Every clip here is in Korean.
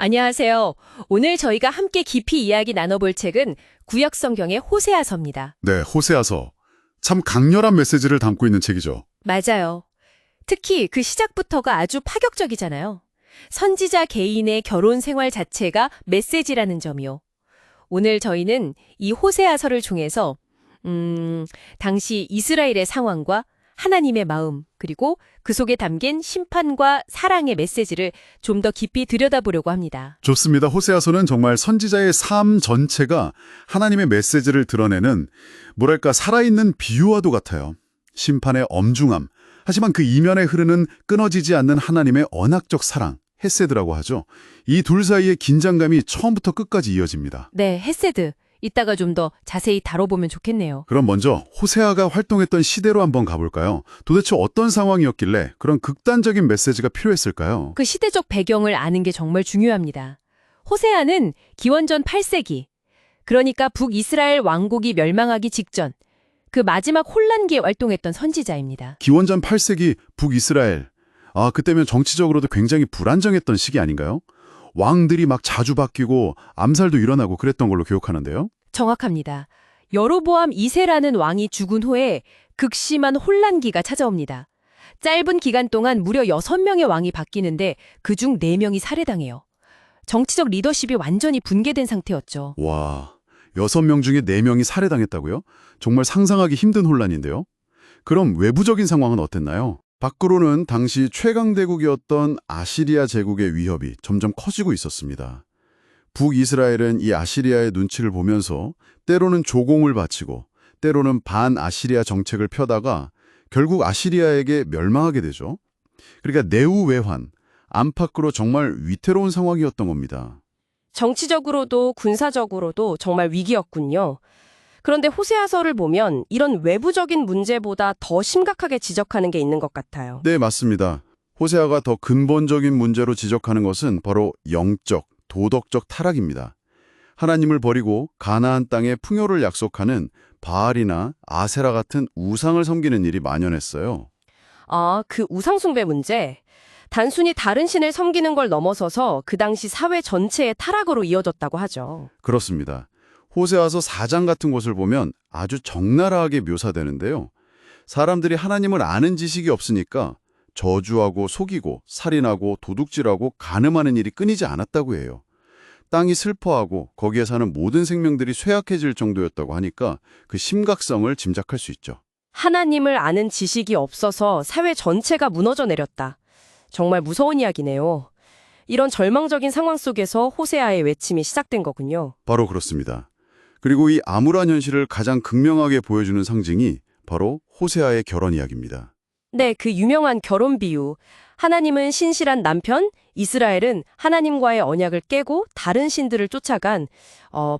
안녕하세요. 오늘 저희가 함께 깊이 이야기 나눠볼 책은 구약 성경의 호세아서입니다. 네, 호세아서. 참 강렬한 메시지를 담고 있는 책이죠. 맞아요. 특히 그 시작부터가 아주 파격적이잖아요. 선지자 개인의 결혼 생활 자체가 메시지라는 점이요. 오늘 저희는 이 호세아서를 통해서 당시 이스라엘의 상황과 하나님의 마음, 그리고 그 속에 담긴 심판과 사랑의 메시지를 좀 더 깊이 들여다보려고 합니다. 좋습니다. 호세아서는 정말 선지자의 삶 전체가 하나님의 메시지를 드러내는 뭐랄까 살아있는 비유와도 같아요. 심판의 엄중함, 하지만 그 이면에 흐르는 끊어지지 않는 하나님의 언약적 사랑, 헤세드라고 하죠. 이 둘 사이의 긴장감이 처음부터 끝까지 이어집니다. 네, 헤세드. 이따가 좀 더 자세히 다뤄보면 좋겠네요. 그럼 먼저 호세아가 활동했던 시대로 한번 가볼까요? 도대체 어떤 상황이었길래 그런 극단적인 메시지가 필요했을까요? 그 시대적 배경을 아는 게 정말 중요합니다. 호세아는 기원전 8세기, 그러니까 북이스라엘 왕국이 멸망하기 직전, 그 마지막 혼란기에 활동했던 선지자입니다. 기원전 8세기 북이스라엘. 그때면 정치적으로도 굉장히 불안정했던 시기 아닌가요? 왕들이 막 자주 바뀌고 암살도 일어나고 그랬던 걸로 기억하는데요. 정확합니다. 여로보암 2세라는 왕이 죽은 후에 극심한 혼란기가 찾아옵니다. 짧은 기간 동안 무려 6명의 왕이 바뀌는데 그중 4명이 살해당해요. 정치적 리더십이 완전히 붕괴된 상태였죠. 와, 6명 중에 4명이 살해당했다고요? 정말 상상하기 힘든 혼란인데요. 그럼 외부적인 상황은 어땠나요? 밖으로는 당시 최강대국이었던 아시리아 제국의 위협이 점점 커지고 있었습니다. 북이스라엘은 이 아시리아의 눈치를 보면서 때로는 조공을 바치고 때로는 반아시리아 정책을 펴다가 결국 아시리아에게 멸망하게 되죠. 그러니까 내후외환, 안팎으로 정말 위태로운 상황이었던 겁니다. 정치적으로도 군사적으로도 정말 위기였군요. 그런데 호세아서를 보면 이런 외부적인 문제보다 더 심각하게 지적하는 게 있는 것 같아요. 네, 맞습니다. 호세아가 더 근본적인 문제로 지적하는 것은 바로 영적, 도덕적 타락입니다. 하나님을 버리고 가나안 땅의 풍요를 약속하는 바알이나 아세라 같은 우상을 섬기는 일이 만연했어요. 그 우상숭배 문제. 단순히 다른 신을 섬기는 걸 넘어서서 그 당시 사회 전체의 타락으로 이어졌다고 하죠. 그렇습니다. 호세아서 4장 같은 곳을 보면 아주 적나라하게 묘사되는데요. 사람들이 하나님을 아는 지식이 없으니까 저주하고 속이고 살인하고 도둑질하고 간음하는 일이 끊이지 않았다고 해요. 땅이 슬퍼하고 거기에 사는 모든 생명들이 쇠약해질 정도였다고 하니까 그 심각성을 짐작할 수 있죠. 하나님을 아는 지식이 없어서 사회 전체가 무너져 내렸다. 정말 무서운 이야기네요. 이런 절망적인 상황 속에서 호세아의 외침이 시작된 거군요. 바로 그렇습니다. 그리고 이 암울한 현실을 가장 극명하게 보여주는 상징이 바로 호세아의 결혼 이야기입니다. 네, 그 유명한 결혼 비유. 하나님은 신실한 남편, 이스라엘은 하나님과의 언약을 깨고 다른 신들을 쫓아간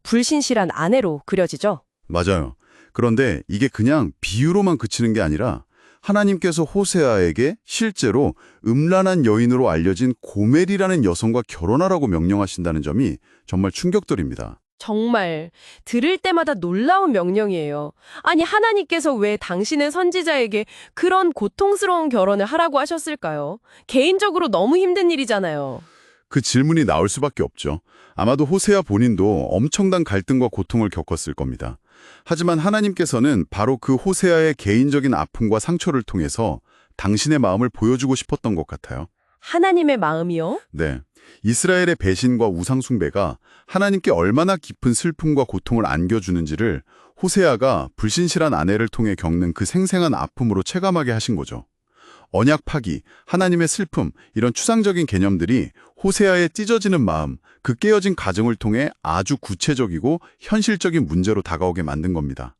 불신실한 아내로 그려지죠. 맞아요. 그런데 이게 그냥 비유로만 그치는 게 아니라 하나님께서 호세아에게 실제로 음란한 여인으로 알려진 고멜이라는 여성과 결혼하라고 명령하신다는 점이 정말 충격적입니다. 정말 들을 때마다 놀라운 명령이에요. 아니, 하나님께서 왜 당신의 선지자에게 그런 고통스러운 결혼을 하라고 하셨을까요? 개인적으로 너무 힘든 일이잖아요. 그 질문이 나올 수밖에 없죠. 아마도 호세아 본인도 엄청난 갈등과 고통을 겪었을 겁니다. 하지만 하나님께서는 바로 그 호세아의 개인적인 아픔과 상처를 통해서 당신의 마음을 보여주고 싶었던 것 같아요. 하나님의 마음이요? 네. 이스라엘의 배신과 우상 숭배가 하나님께 얼마나 깊은 슬픔과 고통을 안겨주는지를 호세아가 불신실한 아내를 통해 겪는 그 생생한 아픔으로 체감하게 하신 거죠. 언약 파기, 하나님의 슬픔, 이런 추상적인 개념들이 호세아의 찢어지는 마음, 그 깨어진 가정을 통해 아주 구체적이고 현실적인 문제로 다가오게 만든 겁니다.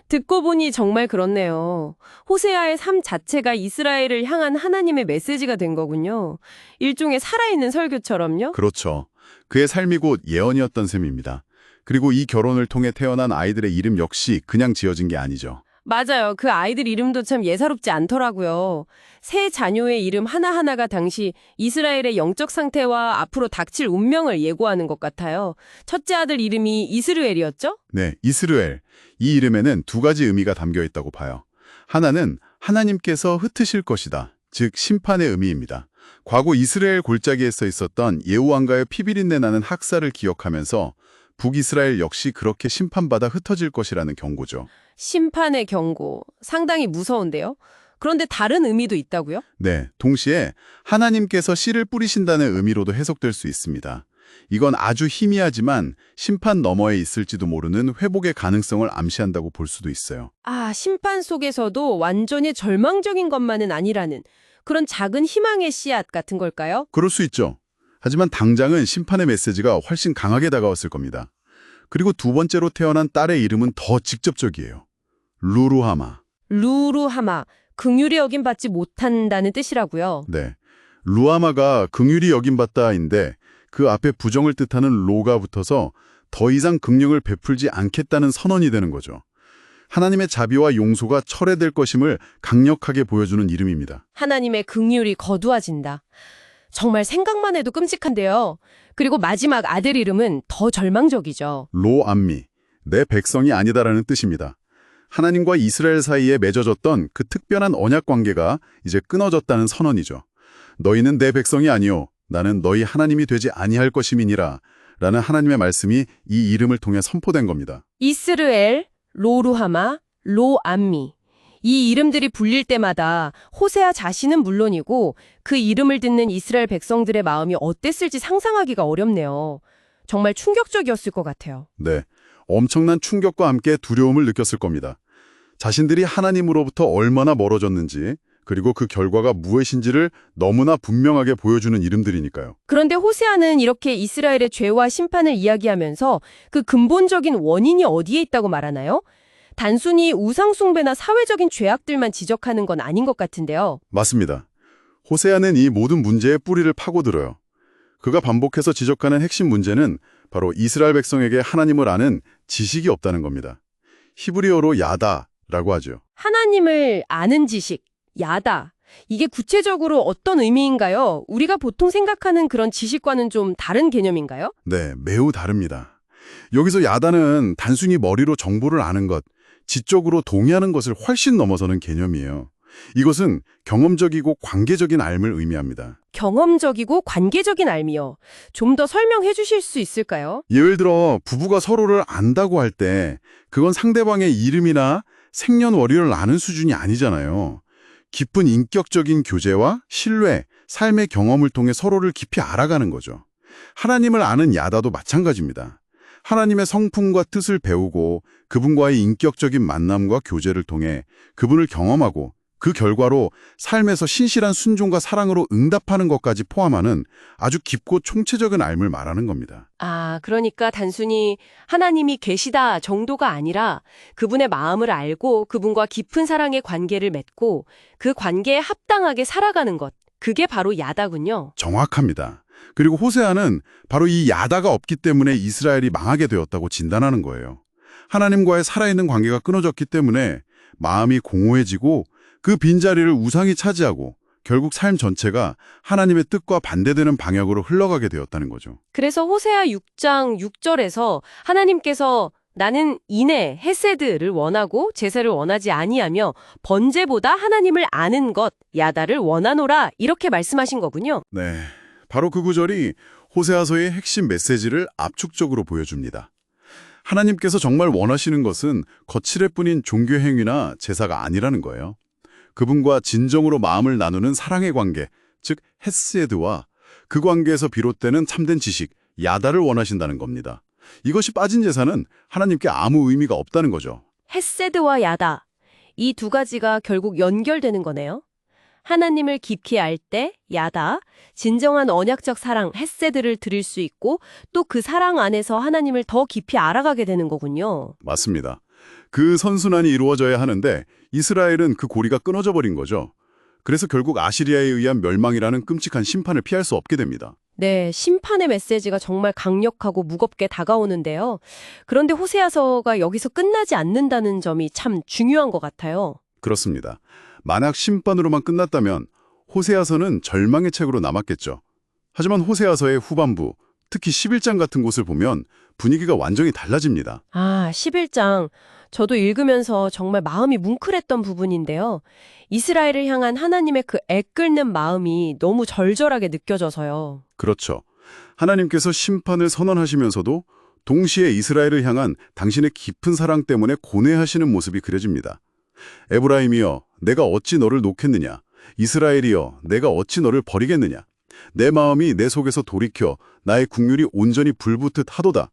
듣고 보니 정말 그렇네요. 호세아의 삶 자체가 이스라엘을 향한 하나님의 메시지가 된 거군요. 일종의 살아있는 설교처럼요? 그렇죠. 그의 삶이 곧 예언이었던 셈입니다. 그리고 이 결혼을 통해 태어난 아이들의 이름 역시 그냥 지어진 게 아니죠. 맞아요. 그 아이들 이름도 참 예사롭지 않더라고요. 세 자녀의 이름 하나하나가 당시 이스라엘의 영적 상태와 앞으로 닥칠 운명을 예고하는 것 같아요. 첫째 아들 이름이 이스르엘이었죠? 네, 이스르엘. 이 이름에는 두 가지 의미가 담겨 있다고 봐요. 하나는 하나님께서 흩으실 것이다. 즉 심판의 의미입니다. 과거 이스라엘 골짜기에 써 있었던 예후왕가의 피비린내 나는 학살을 기억하면서 북이스라엘 역시 그렇게 심판받아 흩어질 것이라는 경고죠. 심판의 경고. 상당히 무서운데요. 그런데 다른 의미도 있다고요? 네, 동시에 하나님께서 씨를 뿌리신다는 의미로도 해석될 수 있습니다. 이건 아주 희미하지만 심판 너머에 있을지도 모르는 회복의 가능성을 암시한다고 볼 수도 있어요. 아, 심판 속에서도 완전히 절망적인 것만은 아니라는 그런 작은 희망의 씨앗 같은 걸까요? 그럴 수 있죠. 하지만 당장은 심판의 메시지가 훨씬 강하게 다가왔을 겁니다. 그리고 두 번째로 태어난 딸의 이름은 더 직접적이에요. 루루하마. 루루하마, 긍휼히 여김받지 못한다는 뜻이라고요. 네, 루하마가 긍휼히 여김받다인데 그 앞에 부정을 뜻하는 로가 붙어서 더 이상 긍휼을 베풀지 않겠다는 선언이 되는 거죠. 하나님의 자비와 용서가 철회될 것임을 강력하게 보여주는 이름입니다. 하나님의 긍휼이 거두어진다. 정말 생각만 해도 끔찍한데요. 그리고 마지막 아들 이름은 더 절망적이죠. 로암미, 내 백성이 아니다라는 뜻입니다. 하나님과 이스라엘 사이에 맺어졌던 그 특별한 언약 관계가 이제 끊어졌다는 선언이죠. 너희는 내 백성이 아니요 나는 너희 하나님이 되지 아니할 것임이니라 라는 하나님의 말씀이 이 이름을 통해 선포된 겁니다. 이스르엘, 로루하마, 로암미. 이 이름들이 불릴 때마다 호세아 자신은 물론이고 그 이름을 듣는 이스라엘 백성들의 마음이 어땠을지 상상하기가 어렵네요. 정말 충격적이었을 것 같아요. 네, 엄청난 충격과 함께 두려움을 느꼈을 겁니다. 자신들이 하나님으로부터 얼마나 멀어졌는지 그리고 그 결과가 무엇인지를 너무나 분명하게 보여주는 이름들이니까요. 그런데 호세아는 이렇게 이스라엘의 죄와 심판을 이야기하면서 그 근본적인 원인이 어디에 있다고 말하나요? 단순히 우상숭배나 사회적인 죄악들만 지적하는 건 아닌 것 같은데요. 맞습니다. 호세아는 이 모든 문제의 뿌리를 파고들어요. 그가 반복해서 지적하는 핵심 문제는 바로 이스라엘 백성에게 하나님을 아는 지식이 없다는 겁니다. 히브리어로 야다라고 하죠. 하나님을 아는 지식, 야다. 이게 구체적으로 어떤 의미인가요? 우리가 보통 생각하는 그런 지식과는 좀 다른 개념인가요? 네, 매우 다릅니다. 여기서 야다는 단순히 머리로 정보를 아는 것, 지적으로 동의하는 것을 훨씬 넘어서는 개념이에요. 이것은 경험적이고 관계적인 알을 의미합니다. 경험적이고 관계적인 알미요. 좀 더 설명해 주실 수 있을까요? 예를 들어 부부가 서로를 안다고 할 때 그건 상대방의 이름이나 생년월일을 아는 수준이 아니잖아요. 깊은 인격적인 교제와 신뢰, 삶의 경험을 통해 서로를 깊이 알아가는 거죠. 하나님을 아는 야다도 마찬가지입니다. 하나님의 성품과 뜻을 배우고 그분과의 인격적인 만남과 교제를 통해 그분을 경험하고 그 결과로 삶에서 신실한 순종과 사랑으로 응답하는 것까지 포함하는 아주 깊고 총체적인 알을 말하는 겁니다. 아, 그러니까 단순히 하나님이 계시다 정도가 아니라 그분의 마음을 알고 그분과 깊은 사랑의 관계를 맺고 그 관계에 합당하게 살아가는 것. 그게 바로 야다군요. 정확합니다. 그리고 호세아는 바로 이 야다가 없기 때문에 이스라엘이 망하게 되었다고 진단하는 거예요. 하나님과의 살아있는 관계가 끊어졌기 때문에 마음이 공허해지고 그 빈자리를 우상이 차지하고 결국 삶 전체가 하나님의 뜻과 반대되는 방향으로 흘러가게 되었다는 거죠. 그래서 호세아 6장 6절에서 하나님께서 나는 인애, 헤세드를 원하고 제사를 원하지 아니하며 번제보다 하나님을 아는 것, 야다를 원하노라 이렇게 말씀하신 거군요. 네, 바로 그 구절이 호세아서의 핵심 메시지를 압축적으로 보여줍니다. 하나님께서 정말 원하시는 것은 거칠애뿐인 종교 행위나 제사가 아니라는 거예요. 그분과 진정으로 마음을 나누는 사랑의 관계, 즉 헤세드와 그 관계에서 비롯되는 참된 지식, 야다를 원하신다는 겁니다. 이것이 빠진 제사는 하나님께 아무 의미가 없다는 거죠. 헤세드와 야다. 이 두 가지가 결국 연결되는 거네요. 하나님을 깊이 알 때 야다, 진정한 언약적 사랑, 헤세드를 드릴 수 있고 또 그 사랑 안에서 하나님을 더 깊이 알아가게 되는 거군요. 맞습니다. 그 선순환이 이루어져야 하는데 이스라엘은 그 고리가 끊어져 버린 거죠. 그래서 결국 아시리아에 의한 멸망이라는 끔찍한 심판을 피할 수 없게 됩니다. 네, 심판의 메시지가 정말 강력하고 무겁게 다가오는데요. 그런데 호세아서가 여기서 끝나지 않는다는 점이 참 중요한 것 같아요. 그렇습니다. 만약 심판으로만 끝났다면 호세아서는 절망의 책으로 남았겠죠. 하지만 호세아서의 후반부, 특히 11장 같은 곳을 보면 분위기가 완전히 달라집니다. 아, 11장. 저도 읽으면서 정말 마음이 뭉클했던 부분인데요. 이스라엘을 향한 하나님의 그 애끓는 마음이 너무 절절하게 느껴져서요. 그렇죠. 하나님께서 심판을 선언하시면서도 동시에 이스라엘을 향한 당신의 깊은 사랑 때문에 고뇌하시는 모습이 그려집니다. 에브라임이여, 내가 어찌 너를 놓겠느냐? 이스라엘이여, 내가 어찌 너를 버리겠느냐? 내 마음이 내 속에서 돌이켜 나의 국률이 온전히 불붙듯 하도다.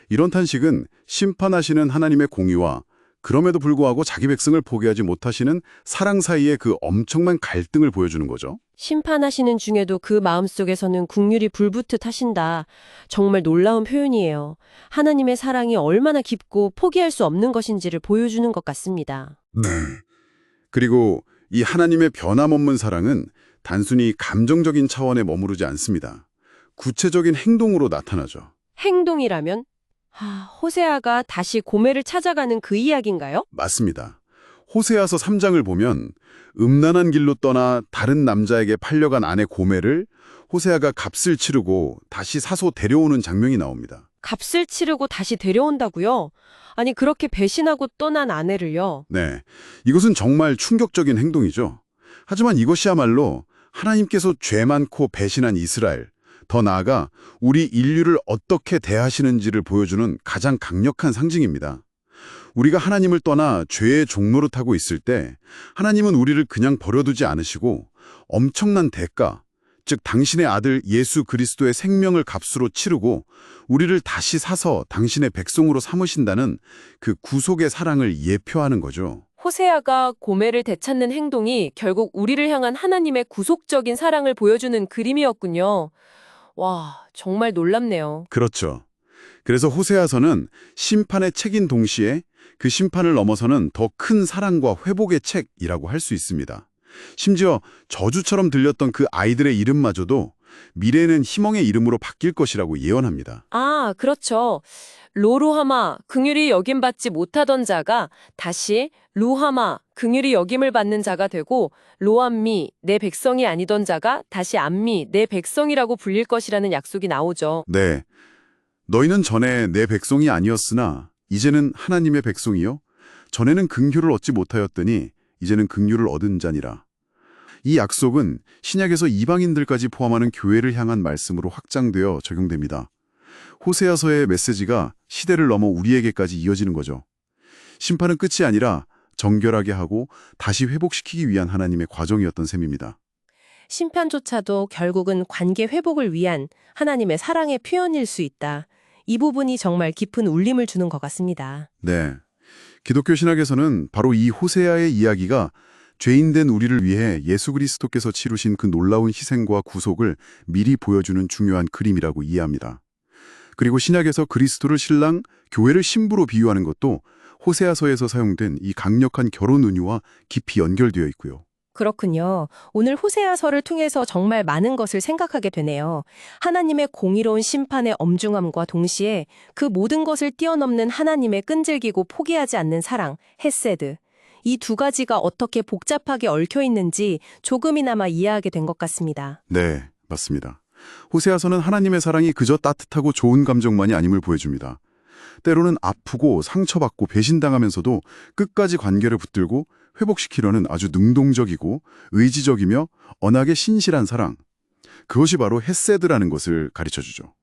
이런 탄식은 심판하시는 하나님의 공의와 그럼에도 불구하고 자기 백성을 포기하지 못하시는 사랑 사이의 그 엄청난 갈등을 보여주는 거죠. 심판하시는 중에도 그 마음속에서는 국률이 불붙듯 하신다. 정말 놀라운 표현이에요. 하나님의 사랑이 얼마나 깊고 포기할 수 없는 것인지를 보여주는 것 같습니다. 네. 그리고 이 하나님의 변함없는 사랑은 단순히 감정적인 차원에 머무르지 않습니다. 구체적인 행동으로 나타나죠. 행동이라면? 호세아가 다시 고멜을 찾아가는 그 이야기인가요? 맞습니다. 호세아서 3장을 보면 음란한 길로 떠나 다른 남자에게 팔려간 아내 고멜을 호세아가 값을 치르고 다시 사서 데려오는 장면이 나옵니다. 값을 치르고 다시 데려온다고요? 아니, 그렇게 배신하고 떠난 아내를요? 네, 이것은 정말 충격적인 행동이죠. 하지만 이것이야말로 하나님께서 죄 많고 배신한 이스라엘, 더 나아가 우리 인류를 어떻게 대하시는지를 보여주는 가장 강력한 상징입니다. 우리가 하나님을 떠나 죄의 종노릇하고 있을 때 하나님은 우리를 그냥 버려두지 않으시고 엄청난 대가, 즉 당신의 아들 예수 그리스도의 생명을 값으로 치르고 우리를 다시 사서 당신의 백성으로 삼으신다는 그 구속의 사랑을 예표하는 거죠. 호세아가 고멜을 되찾는 행동이 결국 우리를 향한 하나님의 구속적인 사랑을 보여주는 그림이었군요. 와, 정말 놀랍네요. 그렇죠. 그래서 호세아서는 심판의 책인 동시에 그 심판을 넘어서는 더 큰 사랑과 회복의 책이라고 할 수 있습니다. 심지어 저주처럼 들렸던 그 아이들의 이름마저도 미래에는 희망의 이름으로 바뀔 것이라고 예언합니다. 아, 그렇죠. 로루하마, 긍휼히 여김받지 못하던 자가 다시 루하마, 긍휼히 여김을 받는 자가 되고 로암미, 내 백성이 아니던 자가 다시 암미, 내 백성이라고 불릴 것이라는 약속이 나오죠. 네, 너희는 전에 내 백성이 아니었으나 이제는 하나님의 백성이요. 전에는 긍휼을 얻지 못하였더니 이제는 긍휼을 얻은 자니라. 이 약속은 신약에서 이방인들까지 포함하는 교회를 향한 말씀으로 확장되어 적용됩니다. 호세아서의 메시지가 시대를 넘어 우리에게까지 이어지는 거죠. 심판은 끝이 아니라 정결하게 하고 다시 회복시키기 위한 하나님의 과정이었던 셈입니다. 심판조차도 결국은 관계 회복을 위한 하나님의 사랑의 표현일 수 있다. 이 부분이 정말 깊은 울림을 주는 것 같습니다. 네, 기독교 신학에서는 바로 이 호세아의 이야기가 죄인된 우리를 위해 예수 그리스도께서 치루신 그 놀라운 희생과 구속을 미리 보여주는 중요한 그림이라고 이해합니다. 그리고 신약에서 그리스도를 신랑, 교회를 신부로 비유하는 것도 호세아서에서 사용된 이 강력한 결혼 은유와 깊이 연결되어 있고요. 그렇군요. 오늘 호세아서를 통해서 정말 많은 것을 생각하게 되네요. 하나님의 공의로운 심판의 엄중함과 동시에 그 모든 것을 뛰어넘는 하나님의 끈질기고 포기하지 않는 사랑, 헤세드. 이 두 가지가 어떻게 복잡하게 얽혀 있는지 조금이나마 이해하게 된 것 같습니다. 네, 맞습니다. 호세아서는 하나님의 사랑이 그저 따뜻하고 좋은 감정만이 아님을 보여줍니다. 때로는 아프고 상처받고 배신당하면서도 끝까지 관계를 붙들고 회복시키려는 아주 능동적이고 의지적이며 언하게 신실한 사랑. 그것이 바로 헤세드라는 것을 가르쳐주죠.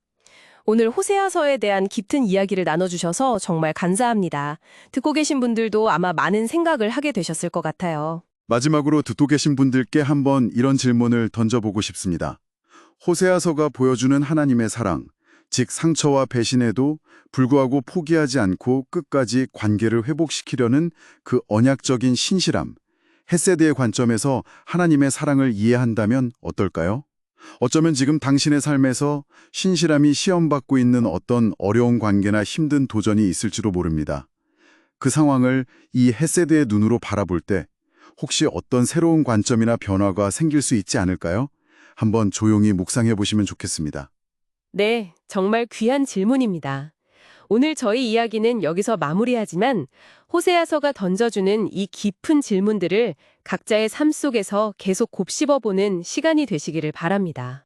오늘 호세아서에 대한 깊은 이야기를 나눠주셔서 정말 감사합니다. 듣고 계신 분들도 아마 많은 생각을 하게 되셨을 것 같아요. 마지막으로 듣고 계신 분들께 한번 이런 질문을 던져보고 싶습니다. 호세아서가 보여주는 하나님의 사랑, 즉 상처와 배신에도 불구하고 포기하지 않고 끝까지 관계를 회복시키려는 그 언약적인 신실함, 헤세드의 관점에서 하나님의 사랑을 이해한다면 어떨까요? 어쩌면 지금 당신의 삶에서 신실함이 시험받고 있는 어떤 어려운 관계나 힘든 도전이 있을지도 모릅니다. 그 상황을 이 헤세드의 눈으로 바라볼 때 혹시 어떤 새로운 관점이나 변화가 생길 수 있지 않을까요? 한번 조용히 묵상해 보시면 좋겠습니다. 네, 정말 귀한 질문입니다. 오늘 저희 이야기는 여기서 마무리하지만 호세아서가 던져주는 이 깊은 질문들을 각자의 삶 속에서 계속 곱씹어보는 시간이 되시기를 바랍니다.